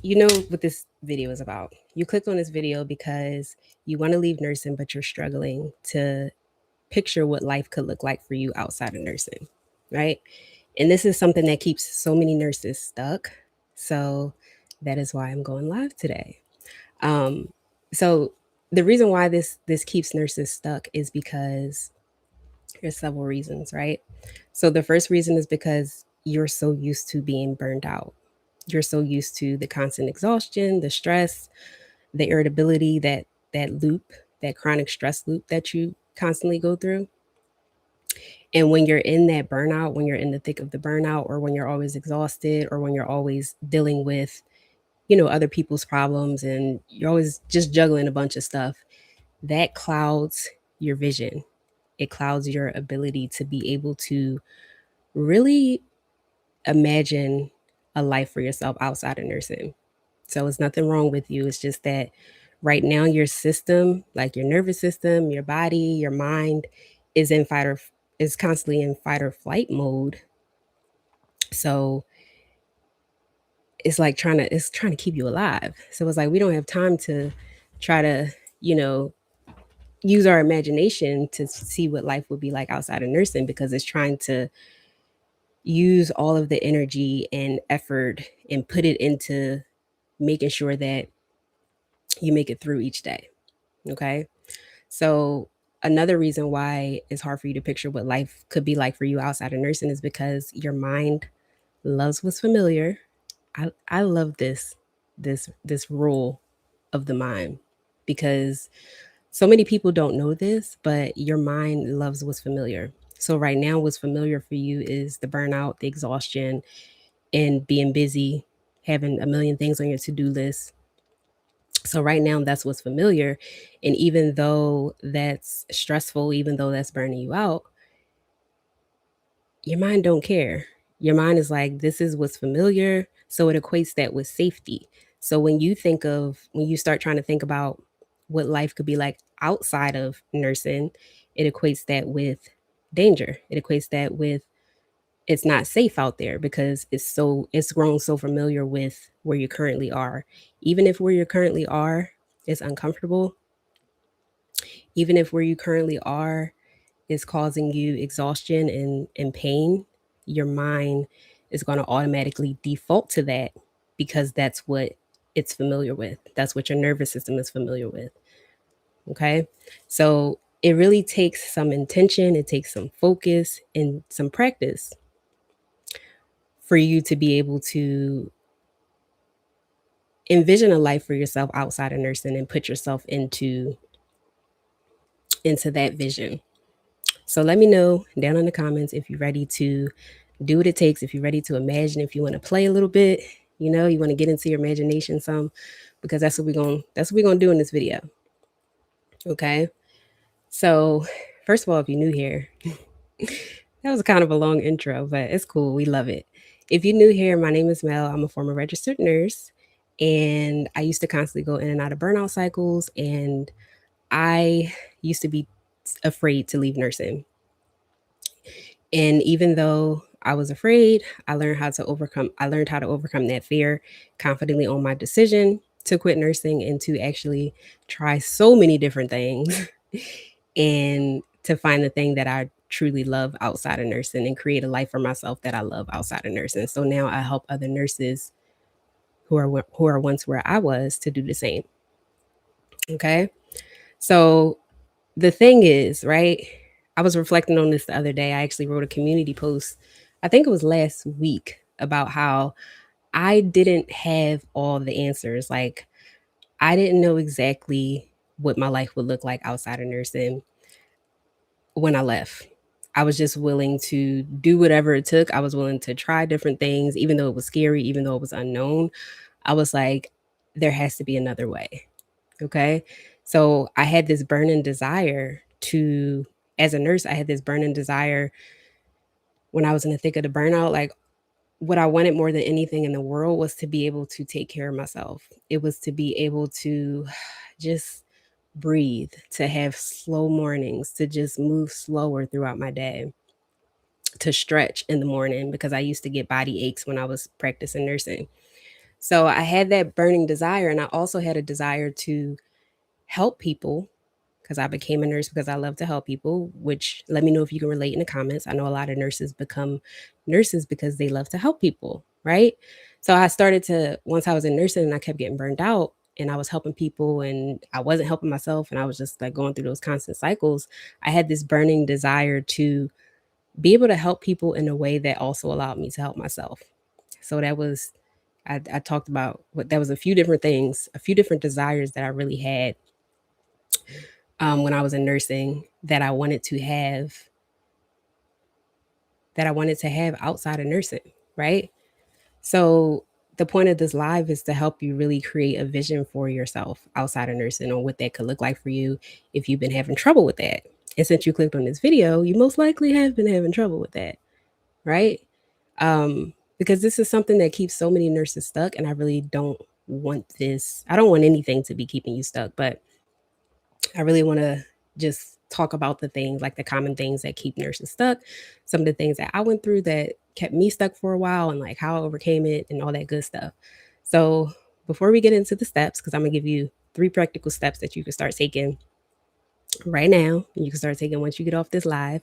You know what this video is about. You clicked on this video because you want to leave nursing, but you're struggling to picture what life could look like for you outside of nursing, right? And this is something that keeps so many nurses stuck. So that is why I'm going live today. Um, so the reason why this keeps nurses stuck is because there's several reasons, right? So the first reason is because you're so used to being burned out. You're so used to the constant exhaustion, the stress, the irritability, that loop, that chronic stress loop that you constantly go through. And when you're in that burnout, when you're in the thick of the burnout, or when you're always exhausted, or when you're always dealing with, other people's problems and you're always just juggling a bunch of stuff, that clouds your vision. It clouds your ability to be able to really imagine a life for yourself outside of nursing. So it's nothing wrong with you. It's just that right now your system, like your nervous system, your body, your mind is in fight or is constantly in fight or flight mode. So it's trying to keep you alive. So it's like we don't have time to try to, you know, use our imagination to see what life would be like outside of nursing because it's trying to use all of the energy and effort and put it into making sure that you make it through each day. Okay. So, another reason why it's hard for you to picture what life could be like for you outside of nursing is because your mind loves what's familiar. I love this rule of the mind because so many people don't know this, but your mind loves what's familiar. So right now what's familiar for you is the burnout, the exhaustion, and being busy, having a million things on your to-do list. So right now that's what's familiar. And even though that's stressful, even though that's burning you out, your mind don't care. Your mind is like, this is what's familiar. So it equates that with safety. So when you start trying to think about what life could be like outside of nursing, it equates that with danger. It equates that with it's not safe out there because it's grown so familiar with where you currently are. Even if where you currently are is uncomfortable, even if where you currently are is causing you exhaustion and pain, your mind is going to automatically default to that because that's what it's familiar with. That's what your nervous system is familiar with. Okay. So it really takes some intention, it takes some focus and some practice for you to be able to envision a life for yourself outside of nursing and put yourself into that vision. So let me know down in the comments if you're ready to do what it takes, if you're ready to imagine, if you want to play a little bit, you want to get into your imagination some, because that's what we're gonna do in this video. Okay. So first of all, if you're new here, that was kind of a long intro, but it's cool. We love it. If you're new here, my name is Mel. I'm a former registered nurse, and I used to constantly go in and out of burnout cycles, and I used to be afraid to leave nursing. And even though I was afraid, I learned how to overcome that fear, confidently own my decision to quit nursing and to actually try so many different things and to find the thing that I truly love outside of nursing and create a life for myself that I love outside of nursing. So now I help other nurses who are once where I was to do the same. Okay? So the thing is, right? I was reflecting on this the other day. I actually wrote a community post, I think it was last week, about how I didn't have all the answers. Like, I didn't know exactly what my life would look like outside of nursing when I left. I was just willing to do whatever it took. I was willing to try different things, even though it was scary, even though it was unknown. I was like, there has to be another way. Okay. So I had this burning desire to, as a nurse, I had this burning desire when I was in the thick of the burnout. Like, what I wanted more than anything in the world was to be able to take care of myself. It was to be able to just breathe, to have slow mornings, to just move slower throughout my day, to stretch in the morning because I used to get body aches when I was practicing nursing. So I had that burning desire, and I also had a desire to help people because I became a nurse because I love to help people, which let me know if you can relate in the comments. I know a lot of nurses become nurses because they love to help people, right? So I started to, once I was in nursing and I kept getting burned out and I was helping people and I wasn't helping myself and I was just like going through those constant cycles, I had this burning desire to be able to help people in a way that also allowed me to help myself. So that was, I talked about what that was a few different things, a few different desires that I really had when I was in nursing that I wanted to have outside of nursing, right? So the point of this live is to help you really create a vision for yourself outside of nursing on what that could look like for you if you've been having trouble with that. And since you clicked on this video, you most likely have been having trouble with that, right? Because this is something that keeps so many nurses stuck, and I really don't want this. I don't want anything to be keeping you stuck, but I really want to just talk about the things, like the common things that keep nurses stuck, some of the things that I went through that kept me stuck for a while, and like how I overcame it and all that good stuff. So, before we get into the steps, because I'm going to give you 3 practical steps that you can start taking right now, and you can start taking once you get off this live.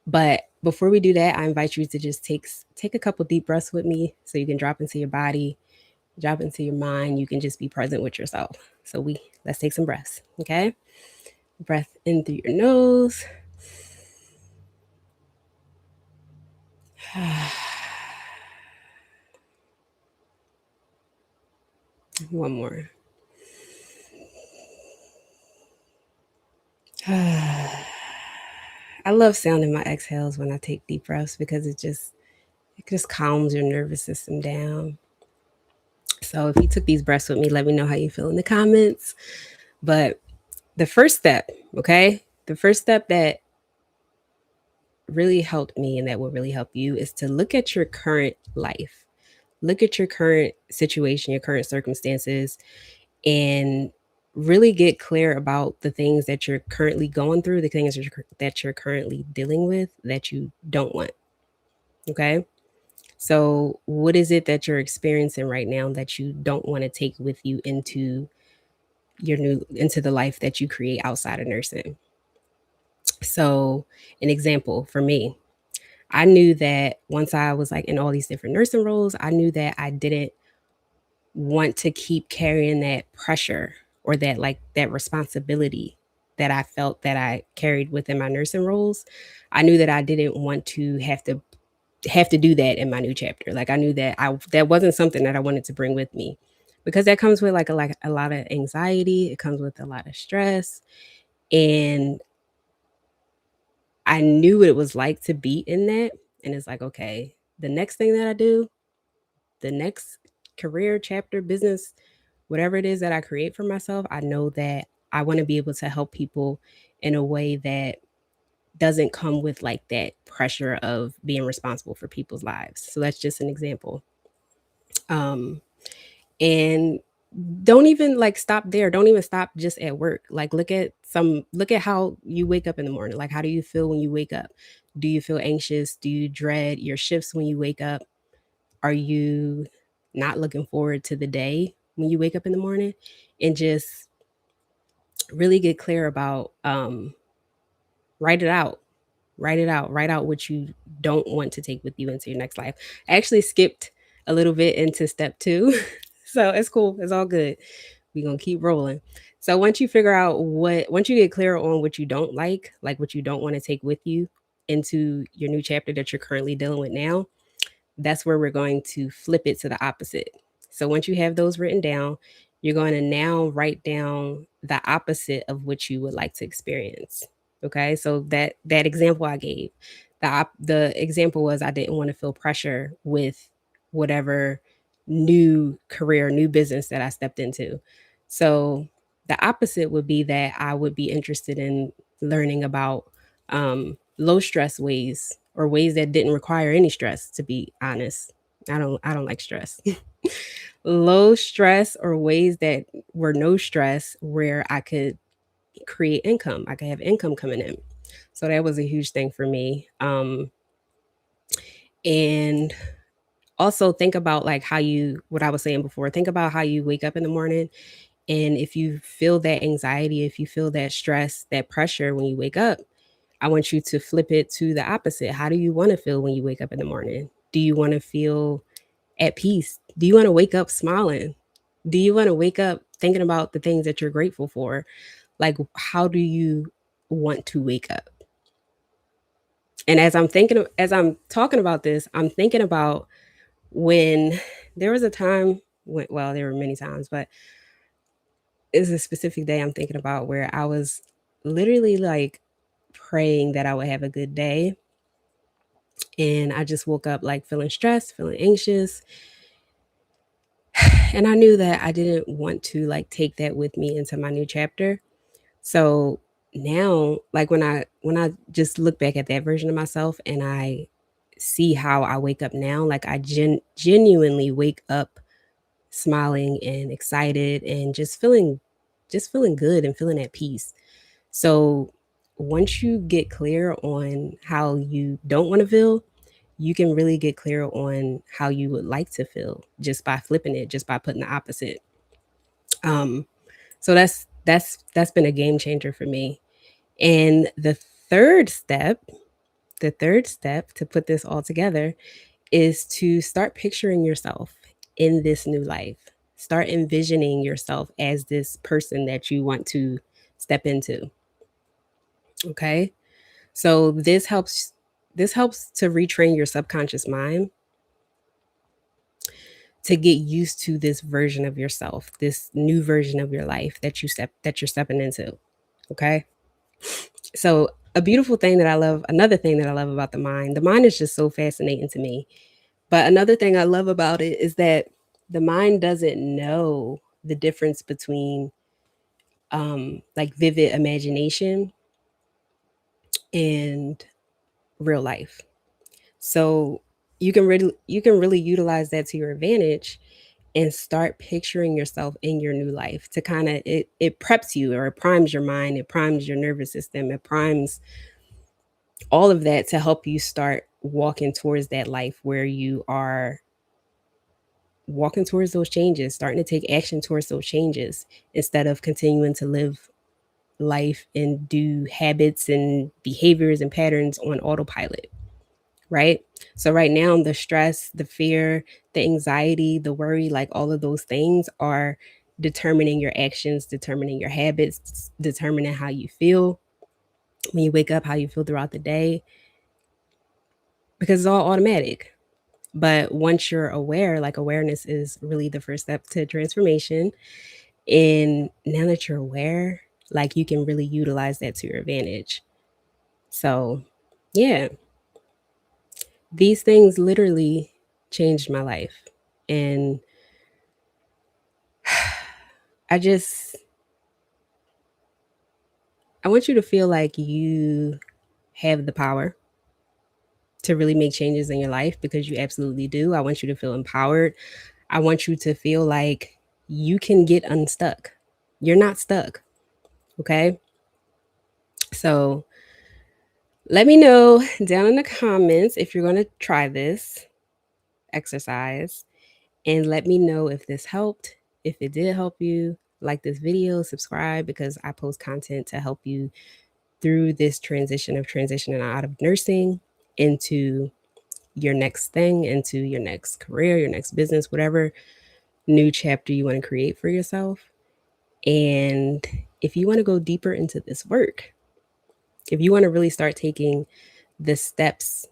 But before we do that, I invite you to just take a couple deep breaths with me so you can drop into your body, drop into your mind. You can just be present with yourself. So let's take some breaths, okay? Breath in through your nose. One more. I love sounding my exhales when I take deep breaths because it just calms your nervous system down. So if you took these breaths with me, let me know how you feel in the comments. But the first step, okay? The first step that really helped me and that will really help you is to look at your current life. Look at your current situation, your current circumstances, and really get clear about the things that you're currently going through, the things that you're currently dealing with that you don't want. Okay. So, what is it that you're experiencing right now that you don't want to take with you into the life that you create outside of nursing? So, an example for me, I knew that once I was like in all these different nursing roles, I knew that I didn't want to keep carrying that pressure or that responsibility that I felt that I carried within my nursing roles. I knew that I didn't want to have to do that in my new chapter. Like I knew that I that wasn't something that I wanted to bring with me because that comes with like a lot of anxiety, it comes with a lot of stress, and I knew what it was like to be in that, and it's like, okay, the next thing that I do, the next career chapter, business, whatever it is that I create for myself, I know that I want to be able to help people in a way that doesn't come with like that pressure of being responsible for people's lives. So that's just an example. Um, and don't even like stop there. Don't even stop just at work. Like look at how you wake up in the morning. Like how do you feel when you wake up? Do you feel anxious? Do you dread your shifts when you wake up? Are you not looking forward to the day when you wake up in the morning? And just really get clear about write it out. Write it out. Write out what you don't want to take with you into your next life. I actually skipped a little bit into step 2. So it's cool. It's all good. We're gonna keep rolling. So once you get clear on what you don't like what you don't want to take with you into your new chapter that you're currently dealing with now, that's where we're going to flip it to the opposite. So once you have those written down, you're going to now write down the opposite of what you would like to experience. Okay? So that example I gave, the example was I didn't want to feel pressure with whatever new career, new business that I stepped into. So the opposite would be that I would be interested in learning about low stress ways or ways that didn't require any stress, to be honest. I don't like stress. Low stress or ways that were no stress where I could create income. I could have income coming in. So that was a huge thing for me. And Also think about like how you what I was saying before, think about how you wake up in the morning, and if you feel that anxiety, if you feel that stress, that pressure when you wake up, I want you to flip it to the opposite. How do you want to feel when you wake up in the morning? Do you want to feel at peace? Do you want to wake up smiling? Do you want to wake up thinking about the things that you're grateful for? Like, how do you want to wake up? And as I'm talking about this, I'm thinking about when there was a time when, well, there were many times, but it's a specific day I'm thinking about where I was literally like praying that I would have a good day. And I just woke up like feeling stressed, feeling anxious. And I knew that I didn't want to like take that with me into my new chapter. So now, like when I just look back at that version of myself and I see how I wake up now, like I genuinely wake up smiling and excited and just feeling good and feeling at peace. So once you get clear on how you don't want to feel, you can really get clear on how you would like to feel just by flipping it, just by putting the opposite. Um, so that's been a game changer for me. And third step, the third step to put this all together is to start picturing yourself in this new life. Start envisioning yourself as this person that you want to step into. Okay? So this helps to retrain your subconscious mind to get used to this version of yourself, this new version of your life that you're stepping into. Okay? So a beautiful thing that I love, another thing that I love about the mind is just so fascinating to me. But another thing I love about it is that the mind doesn't know the difference between like vivid imagination and real life. So you can really utilize that to your advantage and start picturing yourself in your new life to kind of it preps you, or it primes your mind, it primes your nervous system, it primes all of that to help you start walking towards that life where you are walking towards those changes, starting to take action towards those changes instead of continuing to live life and do habits and behaviors and patterns on autopilot, right? So, right now, the stress, the fear, the anxiety, the worry, like all of those things are determining your actions, determining your habits, determining how you feel when you wake up, how you feel throughout the day, because it's all automatic. But once you're aware, like awareness is really the first step to transformation. And now that you're aware, like you can really utilize that to your advantage. So, yeah, these things literally changed my life. And I just, I want you to feel like you have the power to really make changes in your life because you absolutely do. I want you to feel empowered. I want you to feel like you can get unstuck. You're not stuck. Okay. So let me know down in the comments if you're going to try this exercise, and let me know if this helped. If it did help you, like this video, subscribe, because I post content to help you through this transition of transitioning out of nursing into your next thing, into your next career, your next business, whatever new chapter you want to create for yourself. And if you want to go deeper into this work, if you want to really start taking the steps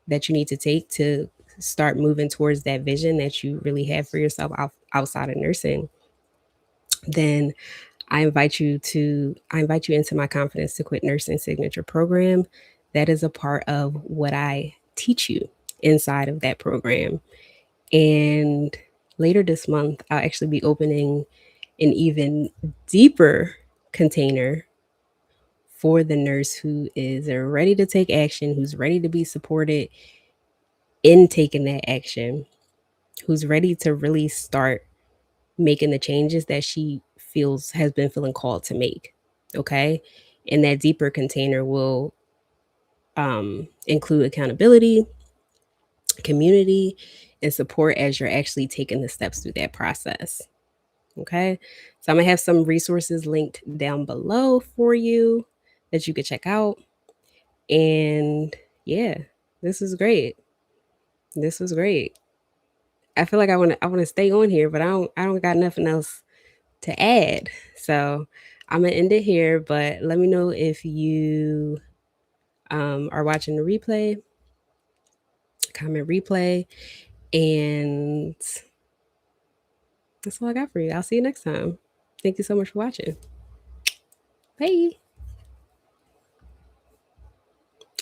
that you need to take to start moving towards that vision that you really have for yourself outside of nursing, then I invite you into my Confidence to Quit Nursing signature program. That is a part of what I teach you inside of that program. And later this month, I'll actually be opening an even deeper container for the nurse who is ready to take action, who's ready to be supported in taking that action, who's ready to really start making the changes that she feels has been feeling called to make. Okay. And that deeper container will include accountability. community and support as you're actually taking the steps through that process. Okay. So I'm going to have some resources linked down below for you that you could check out. And yeah, this was great. This was great. I feel like I want to stay on here, but I don't got nothing else to add. So I'm gonna end it here. But let me know if you are watching the replay, comment replay, and that's all I got for you. I'll see you next time. Thank you so much for watching. Bye.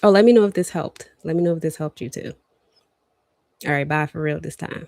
Oh, let me know if this helped. Let me know if this helped you too. All right, bye for real this time.